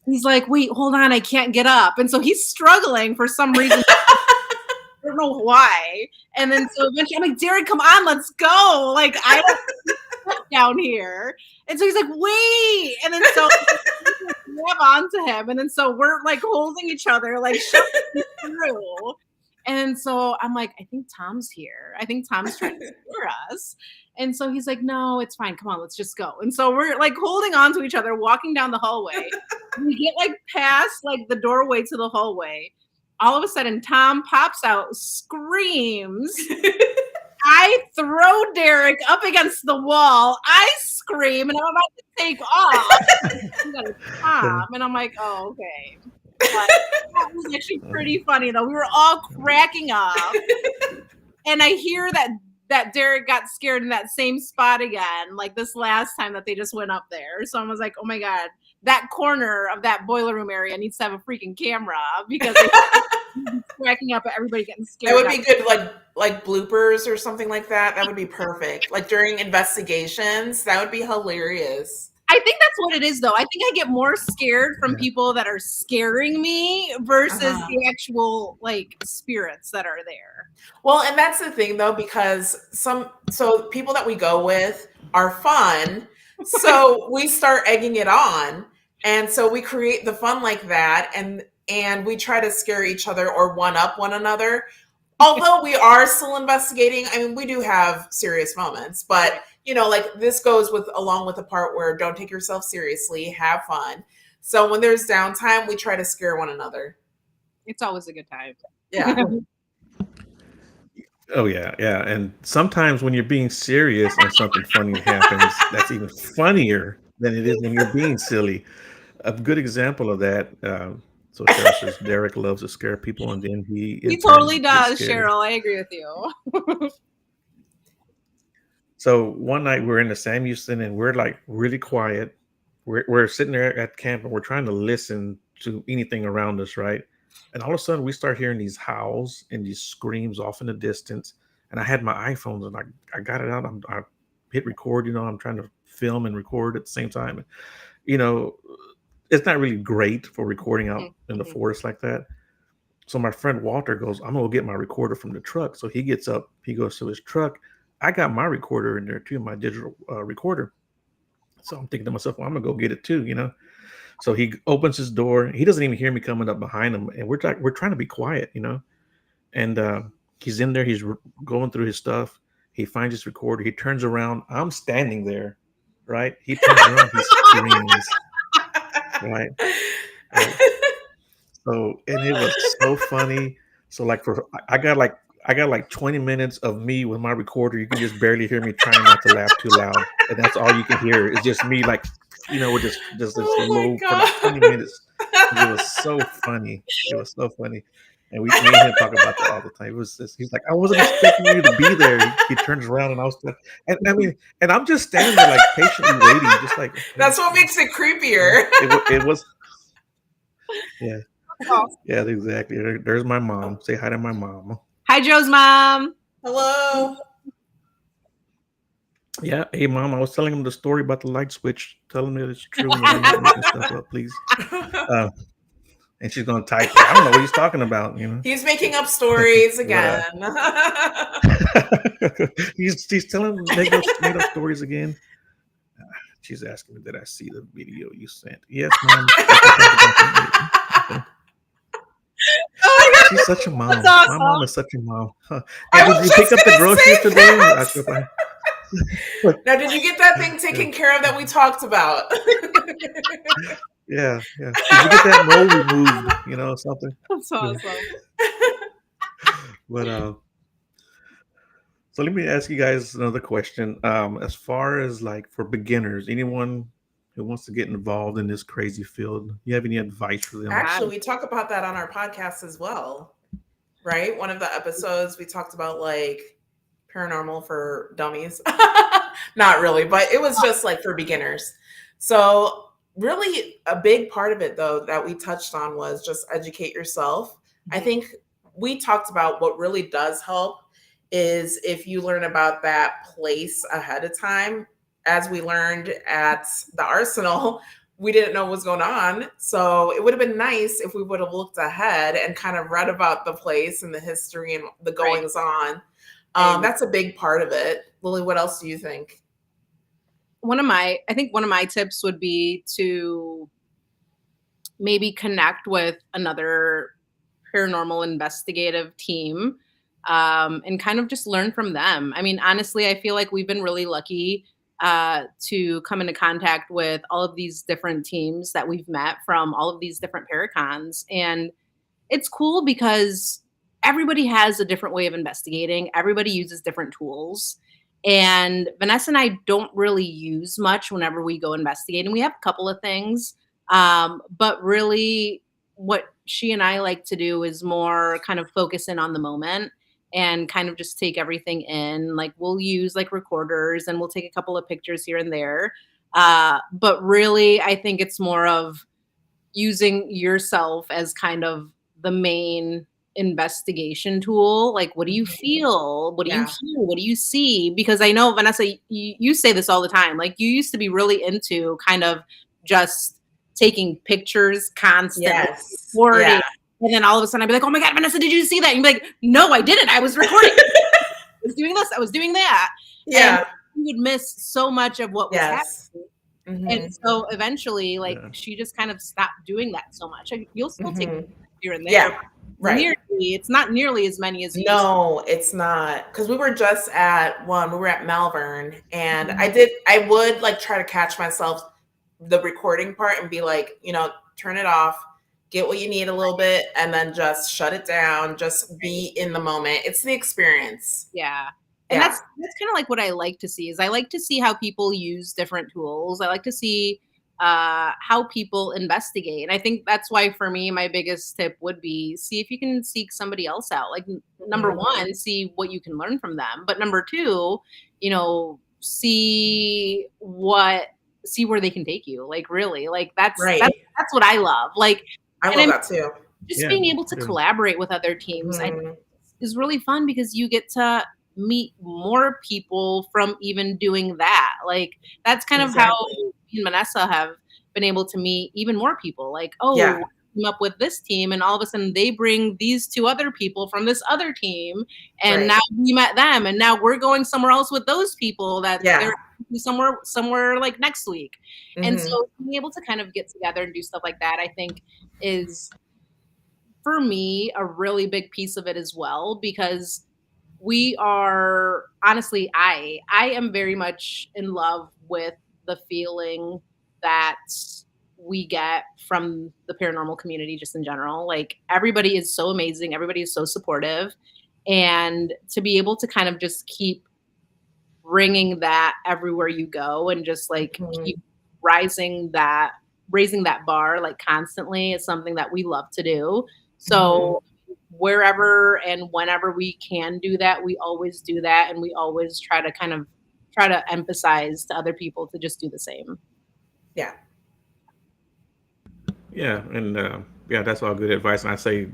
he's like, wait, hold on. I can't get up. And so he's struggling for some reason. I don't know why. And then so eventually I'm like, Derek, come on, let's go. Like, I don't down here. And so he's like, wait. And then so grab onto him. And then so we're like holding each other, like shoving through. And so I'm like, I think Tom's here. I think Tom's trying to scare us. And so he's like, no, it's fine. Come on, let's just go. And so we're like holding on to each other, walking down the hallway. We get like past like the doorway to the hallway. all of a sudden Tom pops out, screams. I throw Derek up against the wall. I scream, and I'm about to take off. Tom, and I'm like, oh, okay. But that was actually pretty funny, though. We were all cracking up. And I hear that Derek got scared in that same spot again, like this last time that they just went up there. So I was like, oh my God, that corner of that boiler room area needs to have a freaking camera because they're cracking up at everybody getting scared. That would be good, like bloopers or something like that. That would be perfect. Like during investigations, that would be hilarious. I think that's what it is, though. I think I get more scared from people that are scaring me versus the actual like spirits that are there. Well, and that's the thing, though, because so people that we go with are fun, so we start egging it on, and so we create the fun like that, and we try to scare each other or one up one another. Although we are still investigating, I mean, we do have serious moments, but like this goes along with the part where don't take yourself seriously, have fun. So when there's downtime, we try to scare one another. It's always a good time. Yeah. Oh yeah, yeah. And sometimes when you're being serious and something funny happens, that's even funnier than it is when you're being silly. A good example of that. So Cheryl says Derek loves to scare people, and then he totally does, Cheryl. I agree with you. So one night we're in the Sam Houston, and we're like really quiet. We're sitting there at camp, and we're trying to listen to anything around us, right? And all of a sudden, we start hearing these howls and these screams off in the distance. And I had my iPhone, and I got it out. I hit record. I'm trying to film and record at the same time. It's not really great for recording out in the forest like that. So my friend Walter goes, I'm going to get my recorder from the truck. So he gets up, he goes to his truck. I got my recorder in there too, my digital recorder. So I'm thinking to myself, well, I'm going to go get it too, So he opens his door. He doesn't even hear me coming up behind him. And we're trying to be quiet, And he's in there. He's going through his stuff. He finds his recorder. He turns around. I'm standing there, right? He turns around. He screams. Right. So, and it was so funny. So I got like 20 minutes of me with my recorder. You can just barely hear me trying not to laugh too loud. And that's all you can hear. It's just me with just this low for like 20 minutes. It was so funny. It was so funny. And me and him talk about that all the time. He's like, I wasn't expecting you to be there. He turns around and I was like, and I'm just standing there like patiently waiting, just like. That's what makes it creepier. It was. Yeah. Yeah, exactly. There's my mom. Say hi to my mom. Hi, Joe's mom. Hello. Yeah. Hey, Mom. I was telling him the story about the light switch. Tell him that it's true. And making stuff up, please. And she's going to type. I don't know what he's talking about. He's making up stories again. He's telling made up stories again. She's asking me, did I see the video you sent? Yes, Mom. She's such a mom. Awesome. My mom is such a mom. Huh. And did you pick up the groceries today? Now, did you get that thing taken care of that we talked about? Yeah. Did you get that mole removed? Something. That's awesome. But so let me ask you guys another question. As far as like for beginners, anyone who wants to get involved in this crazy field, you have any advice for them? Actually, we talk about that on our podcast as well, right? One of the episodes we talked about like paranormal for dummies. Not really, but it was just like for beginners. So really a big part of it though that we touched on was just educate yourself. I think we talked about what really does help is if you learn about that place ahead of time. As we learned at the Arsenal, we didn't know what was going on. So it would have been nice if we would have looked ahead and kind of read about the place and the history and the goings on. That's a big part of it. Lily, what else do you think? One of my tips would be to maybe connect with another paranormal investigative team and kind of just learn from them. I mean, honestly, I feel like we've been really lucky to come into contact with all of these different teams that we've met from all of these different Paracons. And it's cool because everybody has a different way of investigating. Everybody uses different tools. And Vanessa and I don't really use much whenever we go investigating. We have a couple of things, but really what she and I like to do is more kind of focus in on the moment and kind of just take everything in. Like we'll use like recorders and we'll take a couple of pictures here and there. But really, I think it's more of using yourself as kind of the main investigation tool. Like, what do you feel? What do you Yeah. hear? What do you see? Because I know, Vanessa, you say this all the time. Like, you used to be really into kind of just taking pictures constantly, Yes. recording. Yeah. And then all of a sudden I'd be like, oh my God, Vanessa, did you see that? And you'd be like, no, I didn't. I was recording. I was doing this. I was doing that. Yeah. And you would miss so much of what was Yes. happening. Mhm. And so eventually, like, Yeah. she just kind of stopped doing that so much. Like, you'll still take Mhm. here and there. Yeah. Right. It's not nearly as many as you used to. No, it's not. Because we were just at one, we were at Malvern, and Mhm. I would like try to catch myself the recording part and be like, turn it off, get what you need a little bit, and then just shut it down, just be in the moment. It's the experience. Yeah. And Yeah. that's kind of like what I like to see is I like to see how people use different tools. I like to see how people investigate. And I think that's why for me, my biggest tip would be see if you can seek somebody else out. Like number Mhm. one, see what you can learn from them. But number two, see where they can take you. Like really, like Right. that's what I love. Like, I and love I'm that too. just Yeah, being able to yeah. collaborate with other teams. I Mhm. is really fun because you get to meet more people from even doing that. Like that's kind of how Exactly. me and Vanessa have been able to meet even more people. Like, oh, Yeah. I came up with this team, and all of a sudden they bring these two other people from this other team, and Right. now we met them, and now we're going somewhere else with those people that Yeah. they're somewhere like next week. And Mhm. so being able to kind of get together and do stuff like that, I think is for me a really big piece of it as well because we are honestly I am very much in love with the feeling that we get from the paranormal community just in general. Like everybody is so amazing, everybody is so supportive, and to be able to kind of just keep bringing that everywhere you go and just like Mhm. keep raising that bar like constantly is something that we love to do. So wherever and whenever we can do that, we always do that, and we always try to emphasize to other people to just do the same. Yeah. Yeah, and yeah, that's all good advice. And I say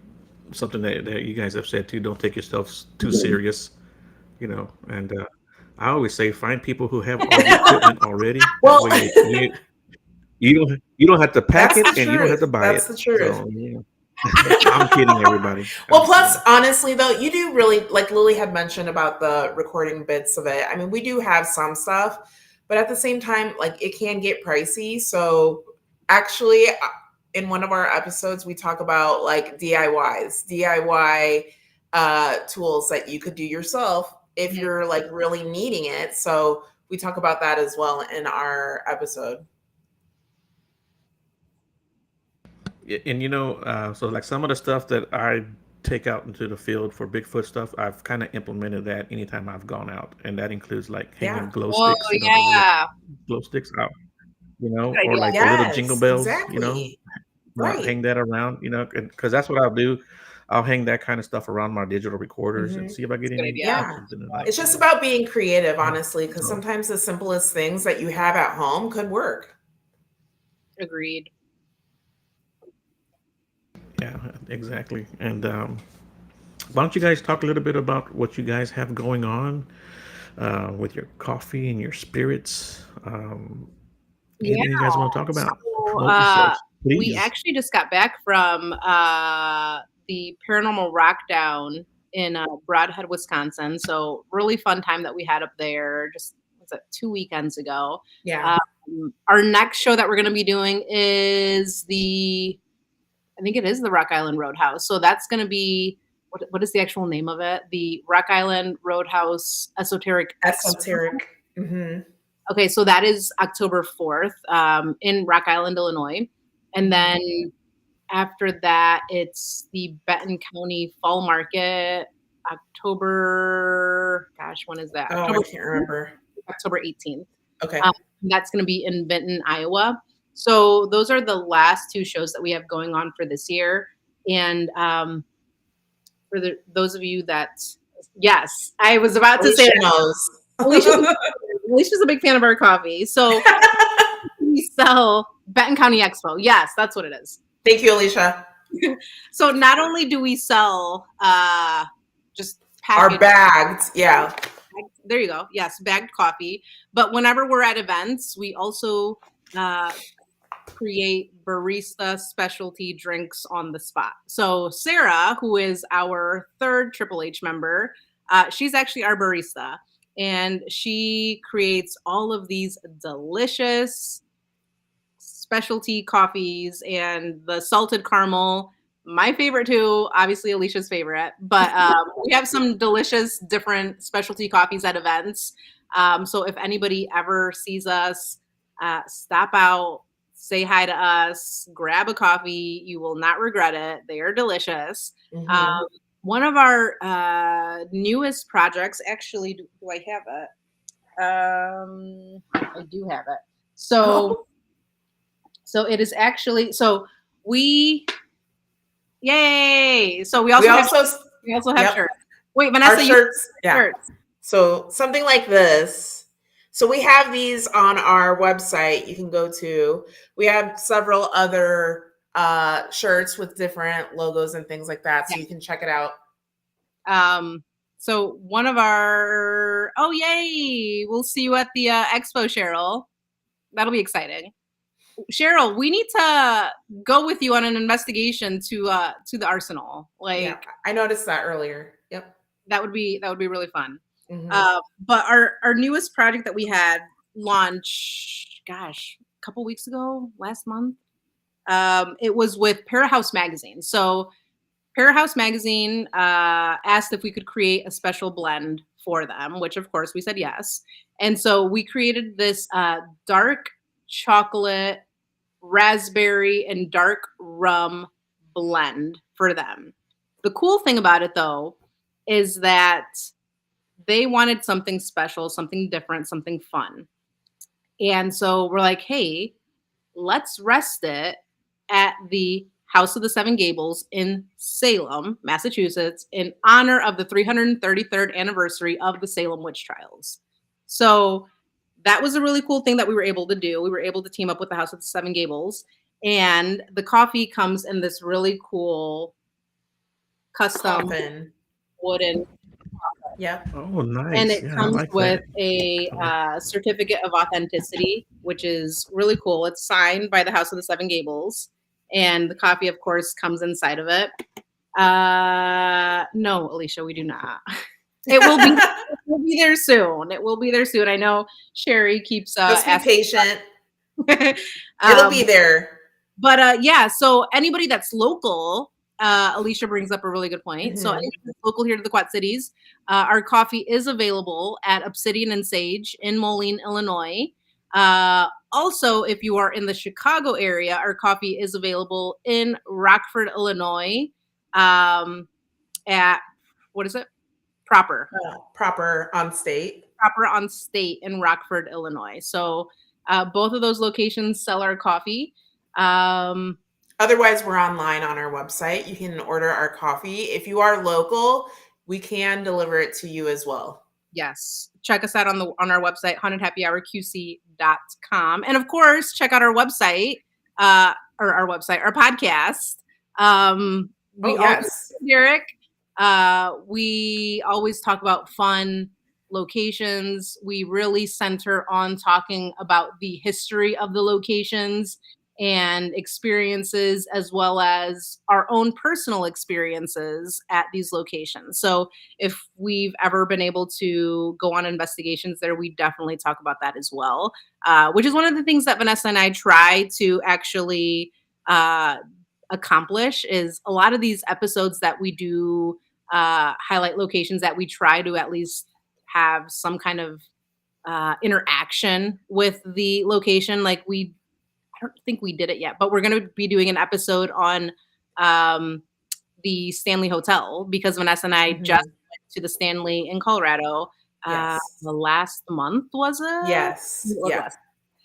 something that you guys have said too. Don't take yourself too serious, And I always say find people who have all the equipment already. That Well, way you don't have to pack that's it the and you don't have truth. to buy That's it. the truth. So I'm kidding, everybody. Well, I'm plus, kidding. honestly, though, you do really, like Lily had mentioned about the recording bits of it. I mean, we do have some stuff, but at the same time, like it can get pricey. So, actually, in one of our episodes, we talk about like DIY tools that you could do yourself if Mhm. you're like really needing it. So, we talk about that as well in our episode. Yeah, and so like some of the stuff that I take out into the field for Bigfoot stuff, I've kind of implemented that anytime I've gone out, and that includes like hanging Yeah. glow Oh sticks, the little yeah. glow sticks out, Good or idea. like the little jingle Yes, bells, exactly. hang Right. that around, because that's what I'll do. I'll hang that kind of stuff around my digital recorders and Hmm. see if I get Good any idea. Yeah. something that like, It's just about being creative, yeah. honestly, because So sometimes the simplest things that you have at home could work. Agreed. yeah, exactly. And why don't you guys talk a little bit about what you guys have going on with your coffee and your spirits? Yeah. Anything you guys want to talk about? So Promote yourselves, we please. actually just got back from the Paranormal Rockdown in Broadhead, Wisconsin. So really fun time that we had up there. Just was it 2 weekends ago. Yeah. Our next show that we're going to be doing is I think it is the Rock Island Roadhouse. So that's going to be what is the actual name of it? The Rock Island Roadhouse Esoteric Expo. Esoteric. Hmm. Okay, so that is October 4th in Rock Island, Illinois. And then after that, it's the Benton County Fall Market, October. Gosh, when is that? Oh, I can't remember. October 18th. Okay. That's going to be in Benton, Iowa. So those are the last two shows that we have going on for this year. And for those of you that, yes, I was about to say knows. Alicia's a big fan of our coffee. So we sell Benton County Expo. Yes, that's what it is. Thank you, Alicia. So not only do we sell just our bagged, yeah. There you go. Yes, bagged coffee. But whenever we're at events, we also create barista specialty drinks on the spot. So Sarah, who is our third Triple H member, she's actually our barista. And she creates all of these delicious specialty coffees and the salted caramel. My favorite too, obviously Alicia's favorite, but we have some delicious different specialty coffees at events. So if anybody ever sees us, stop out, say hi to us, grab a coffee. You will not regret it. They are delicious. Mm-hmm. One of our newest projects, actually, do I have it? I do have it. So it is actually, yay! So we also have shirts. Wait, Vanessa, our shirts. Shirts. So something like this. So we have these on our website. You can go to. We have several other shirts with different logos and things like that. So you can check it out. So one of our, oh yay! We'll see you at the expo, Cheryl. That'll be exciting. Cheryl, we need to go with you on an investigation to the Arsenal. Yeah, I noticed that earlier. Yep. That would be really fun. Mm-hmm. But our newest project that we had launched, gosh, a couple weeks ago, last month, it was with Parahouse Magazine. So Parahouse Magazine asked if we could create a special blend for them, which of course we said yes. And so we created this dark chocolate, raspberry, and dark rum blend for them. The cool thing about it, though, is that they wanted something special, something different, something fun. And so we're like, hey, let's rest it at the House of the Seven Gables in Salem, Massachusetts, in honor of the 333rd anniversary of the Salem witch trials. So that was a really cool thing that we were able to do. We were able to team up with the House of the Seven Gables, and the coffee comes in this really cool custom wooden. Yeah. Oh, nice. And it comes with a certificate of authenticity, which is really cool. It's signed by the House of the Seven Gables, and the coffee, of course, comes inside of it. No, Alicia, we do not. It will be there soon. It will be there soon. I know Sherry keeps just be patient. It'll be there. But yeah, so anybody that's local, Alicia brings up a really good point. Mm-hmm. So anybody that's local here to the Quad Cities, our coffee is available at Obsidian and Sage in Moline, Illinois. Also, if you are in the Chicago area, our coffee is available in Rockford, Illinois. At what is it? Proper on State in Rockford, Illinois. So both of those locations sell our coffee. Otherwise, we're online on our website. You can order our coffee. If you are local, we can deliver it to you as well. Yes. Check us out on our website, hauntedhappyhourqc.com. And of course, check out our website, our podcast. Yes. Derek. We always talk about fun locations. We really center on talking about the history of the locations and experiences, as well as our own personal experiences at these locations. So if we've ever been able to go on investigations there, we definitely talk about that as well, which is one of the things that Vanessa and I try to actually accomplish. Is a lot of these episodes that we do highlight locations that we try to at least have some kind of interaction with the location. Like we don't think we did it yet, but we're going to be doing an episode on the Stanley Hotel because Vanessa and I just went to the Stanley in Colorado Yes. the last month, was it? Yes. It was Yeah. last.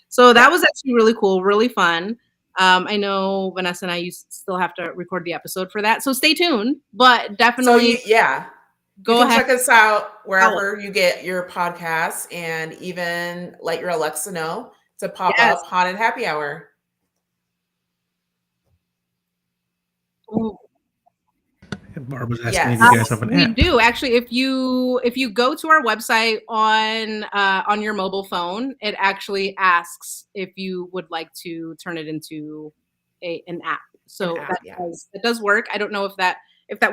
So that was actually really cool, really fun. I know Vanessa and I still have to record the episode for that, so stay tuned. But So definitely go go ahead. check us out wherever you get your podcasts, and even let your Alexa know to pop Yes. up Haunted Happy Hour. Ooh. Barb was asking Yes. if you guys have an We app. do actually. If you go to our website on your mobile phone, it actually asks if you would like to turn it into an app. So An app, that yeah. does work. I don't know if that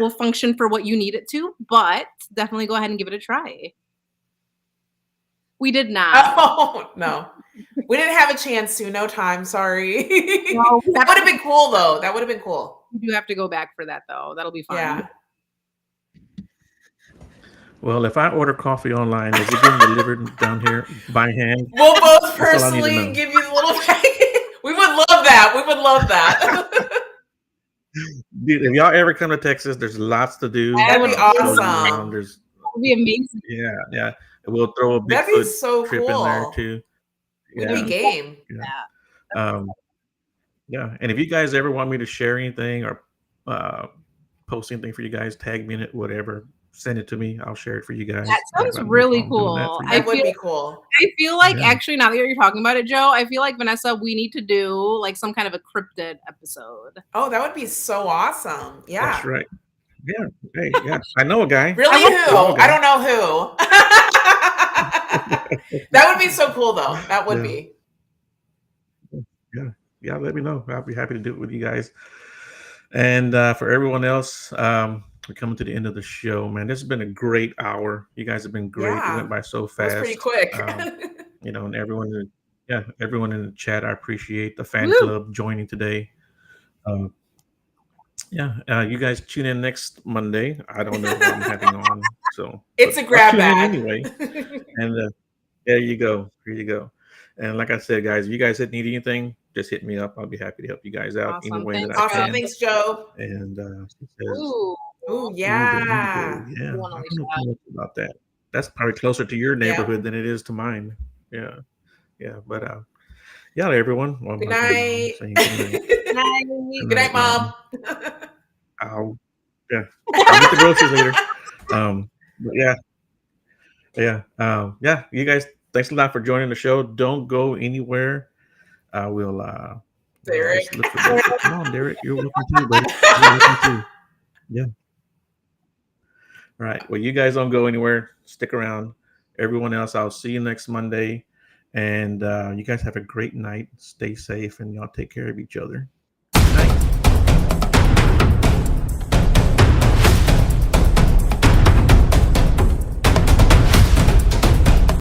will function for what you need it to, but definitely go ahead and give it a try. We did not. Oh no, we didn't have a chance to. No time. Sorry. No, we That would have been cool though. That would have been cool. We do have to go back for that though. That'll be fun. Yeah. Well, if I order coffee online, is it getting delivered down here by hand? We'll both That's all I need to personally know. give you the little packet. We would love that. We would love that. Dude, if y'all ever come to Texas, there's lots to do. That'd be Show you awesome. around. There's That'll be amazing. yeah. We'll throw a That'd be Bigfoot so trip in there cool. too. We'd be game. Yeah. And if you guys ever want me to share anything or post anything for you guys, tag me in it, whatever, send it to me. I'll share it for you guys. That sounds I have no really problem doing that cool. for you. That would be cool. I feel like Yeah. actually now that you're talking about it, Joe, I feel like Vanessa, we need to do like some kind of a cryptid episode. Oh, that would be so awesome. Yeah. That's right. Yeah. Hey, yeah. I know a guy. Really? I know a Who? guy. I don't know who. That would be so cool though. That would Yeah. be. Yeah, let me know. I'll be happy to do it with you guys. And for everyone else, we're coming to the end of the show, man. This has been a great hour. You guys have been great. Yeah. It went by so That was fast. pretty quick. And everyone, everyone in the chat, I appreciate the fan Woo. club joining today. You guys tune in next Monday. I don't know who I'm having on, so It's a but grab tune in bag. anyway. And there you go. Here you go. And like I said, guys, if you guys need anything, just hit me up. I'll be happy to help you guys out any Awesome. way that Thanks, I Awesome. can. Thanks, Joe. And she says, Ooh. Ooh, "Ooh, yeah. there you go." Yeah, I wanna don't reach know out. too much about that. That's probably closer to your neighborhood than it is to mine. Yeah. But everyone. Well, Good I'm not night. saying good night. Good night, Mom. I'll get the groceries later. But you guys, thanks a lot for joining the show. Don't go anywhere. We'll Derek. just look for Derek. Come on, Derek. You're welcome too, buddy. You're welcome too. Yeah. All right. Well, you guys don't go anywhere. Stick around. Everyone else, I'll see you next Monday. And you guys have a great night. Stay safe, and y'all take care of each other.